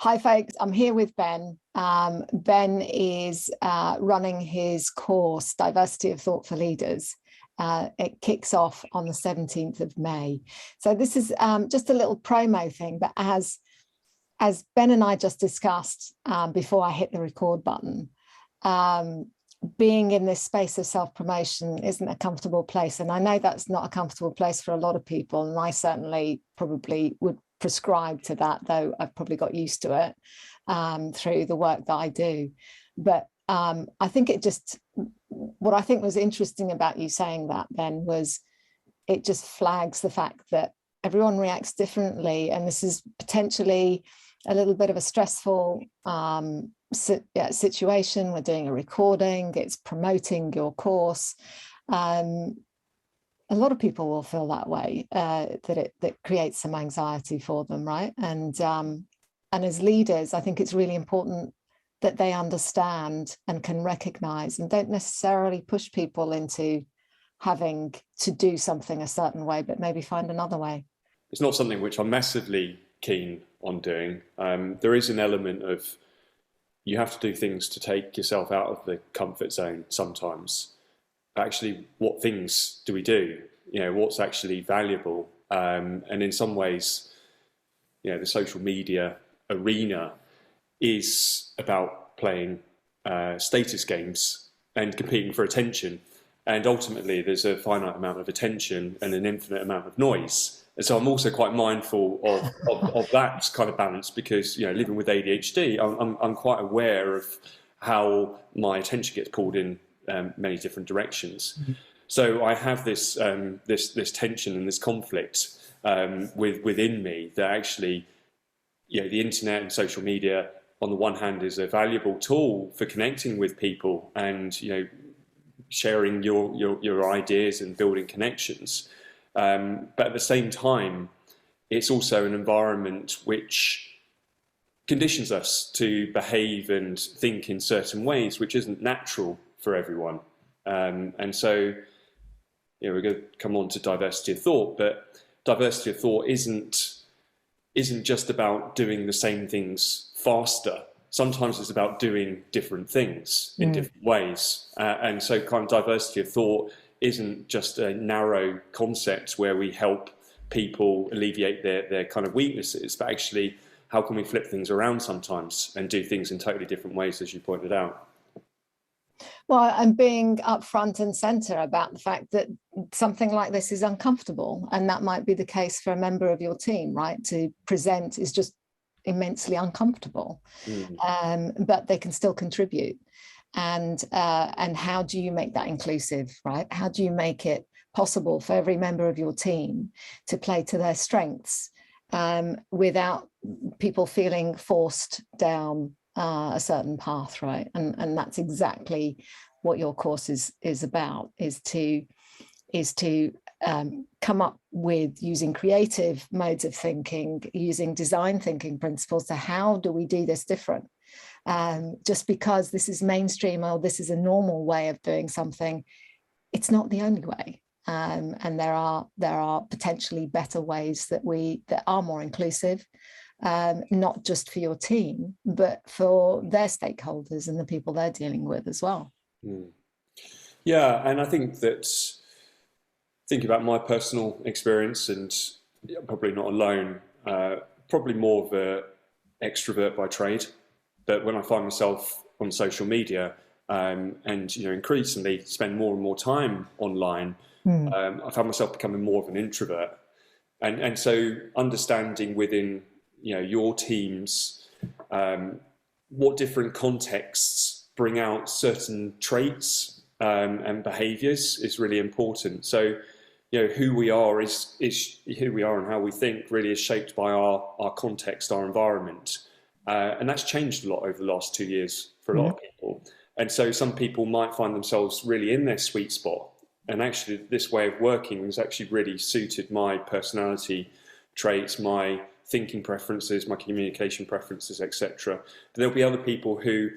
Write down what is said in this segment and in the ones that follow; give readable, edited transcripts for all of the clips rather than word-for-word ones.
Hi folks, I'm here with Ben. Ben is running his course, Diversity of Thought for Leaders. It kicks off on the 17th of May. So this is just a little promo thing, but as Ben and I just discussed before I hit the record button, being in this space of self-promotion isn't a comfortable place. And I know that's not a comfortable place for a lot of people. And I certainly probably would prescribe to that, though I've probably got used to it through the work that I do. But I think what I think was interesting about you saying that, Ben, was it just flags the fact that everyone reacts differently. And this is potentially a little bit of a stressful situation. We're doing a recording, it's promoting your course. A lot of people will feel that way, that creates some anxiety for them, right? And as leaders, I think it's really important that they understand and can recognize and don't necessarily push people into having to do something a certain way, but maybe find another way. It's not something which I'm massively keen on doing. There is an element of you have to do things to take yourself out of the comfort zone sometimes. Actually, what things do we do? What's actually valuable? And in some ways, the social media arena is about playing status games and competing for attention. And ultimately, there's a finite amount of attention and an infinite amount of noise. And so I'm also quite mindful of that kind of balance because, living with ADHD, I'm quite aware of how my attention gets pulled in many different directions. Mm-hmm. So I have this this tension and this conflict within me that actually, the internet and social media, on the one hand, is a valuable tool for connecting with people and sharing your ideas and building connections. But at the same time, it's also an environment which conditions us to behave and think in certain ways, which isn't natural for everyone. And so, we're going to come on to diversity of thought, but diversity of thought isn't just about doing the same things faster. Sometimes it's about doing different things in different ways. And so kind of diversity of thought isn't just a narrow concept where we help people alleviate their kind of weaknesses, but actually how can we flip things around sometimes and do things in totally different ways, as you pointed out. Well, and being up front and center about the fact that something like this is uncomfortable, and that might be the case for a member of your team, right? To present is just immensely uncomfortable, but they can still contribute. And how do you make that inclusive, right? How do you make it possible for every member of your team to play to their strengths without people feeling forced down a certain path, right? And that's exactly what your course is about, is to come up with, using creative modes of thinking, using design thinking principles, to how do we do this different? Just because this is mainstream or this is a normal way of doing something, it's not the only way. And there are potentially better ways that are more inclusive, not just for your team, but for their stakeholders and the people they're dealing with as well. Yeah, and I think that thinking about my personal experience, and probably not alone, probably more of an extrovert by trade. But when I find myself on social media and increasingly spend more and more time online, I found myself becoming more of an introvert. And so understanding within your teams what different contexts bring out certain traits and behaviours is really important. So who we are is who we are, and how we think really is shaped by our context, our environment. And that's changed a lot over the last 2 years for a lot of people. And so some people might find themselves really in their sweet spot. And actually this way of working has actually really suited my personality traits, my thinking preferences, my communication preferences, etc. But there'll be other people who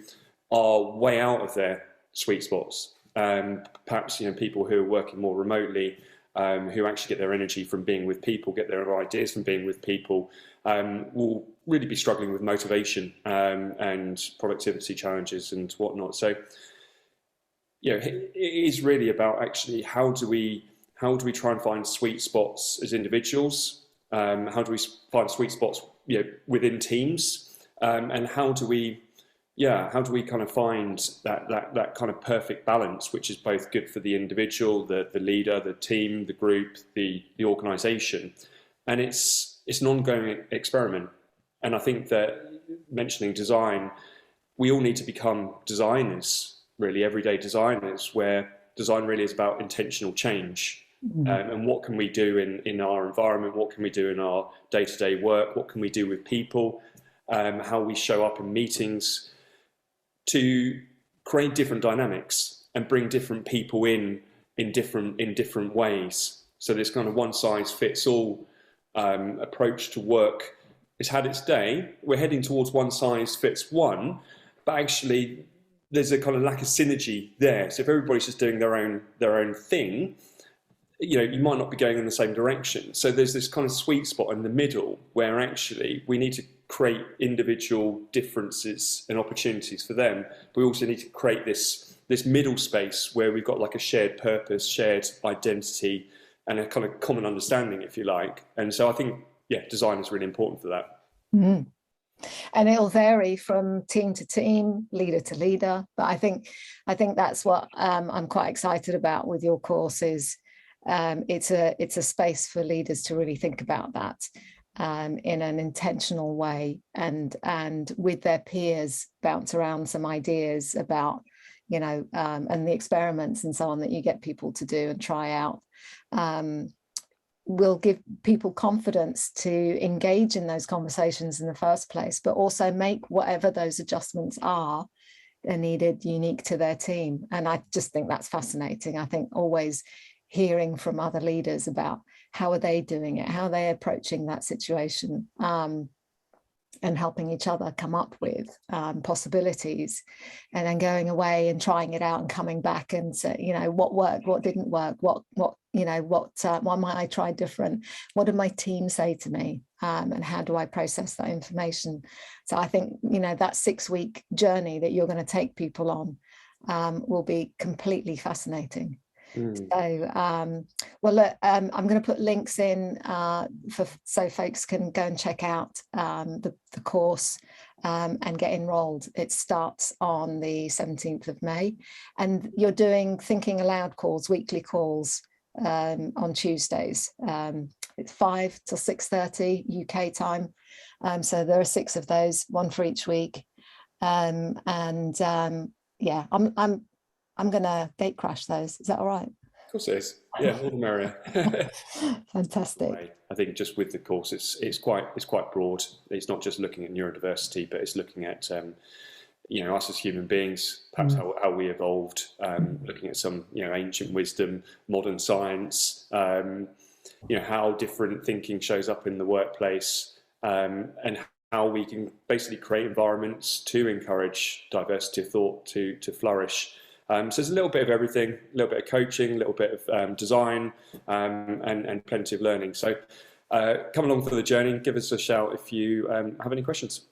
are way out of their sweet spots. Perhaps people who are working more remotely, who actually get their energy from being with people, get their ideas from being with people, will really be struggling with motivation and productivity challenges and whatnot. So, it is really about actually how do we try and find sweet spots as individuals? How do we find sweet spots within teams? And how do we kind of find that kind of perfect balance, which is both good for the individual, the leader, the team, the group, the organisation, and it's an ongoing experiment. And I think that, mentioning design, we all need to become designers, really everyday designers, where design really is about intentional change. And what can we do in our environment? What can we do in our day-to-day work? What can we do with people? How we show up in meetings, to create different dynamics and bring different people in different ways. So this kind of one-size-fits-all approach to work has had its day. We're heading towards one-size-fits-one, but actually there's a kind of lack of synergy there. So if everybody's just doing their own thing, you might not be going in the same direction. So there's this kind of sweet spot in the middle where actually we need to create individual differences and opportunities for them. But we also need to create this middle space where we've got like a shared purpose, shared identity, and a kind of common understanding, if you like. And so I think, design is really important for that. Mm. And it'll vary from team to team, leader to leader. But I think that's what I'm quite excited about with your course is it's a space for leaders to really think about that in an intentional way, and with their peers bounce around some ideas about, and the experiments and so on that you get people to do and try out. Will give people confidence to engage in those conversations in the first place, but also make whatever those adjustments are needed unique to their team. And I just think that's fascinating. I think always hearing from other leaders about how are they doing it, how are they approaching that situation, and helping each other come up with possibilities, and then going away and trying it out and coming back and say, what worked, what didn't work, what might I try different, what did my team say to me, and how do I process that information. So I think that 6-week journey that you're going to take people on will be completely fascinating. So, well, look, I'm going to put links in so folks can go and check out the course and get enrolled. It starts on the 17th of May, and you're doing thinking aloud calls, weekly calls on Tuesdays. It's 5 till 6:30 UK time. So there are 6 of those, one for each week. I'm going to gate crash those. Is that all right? Of course it is. Yeah, all the merrier. Fantastic. I think just with the course, it's quite broad. It's not just looking at neurodiversity, but it's looking at us as human beings, perhaps how we evolved, looking at some ancient wisdom, modern science, how different thinking shows up in the workplace, and how we can basically create environments to encourage diversity of thought to flourish. So there's a little bit of everything, a little bit of coaching, a little bit of design, and plenty of learning. So come along for the journey. Give us a shout if you have any questions.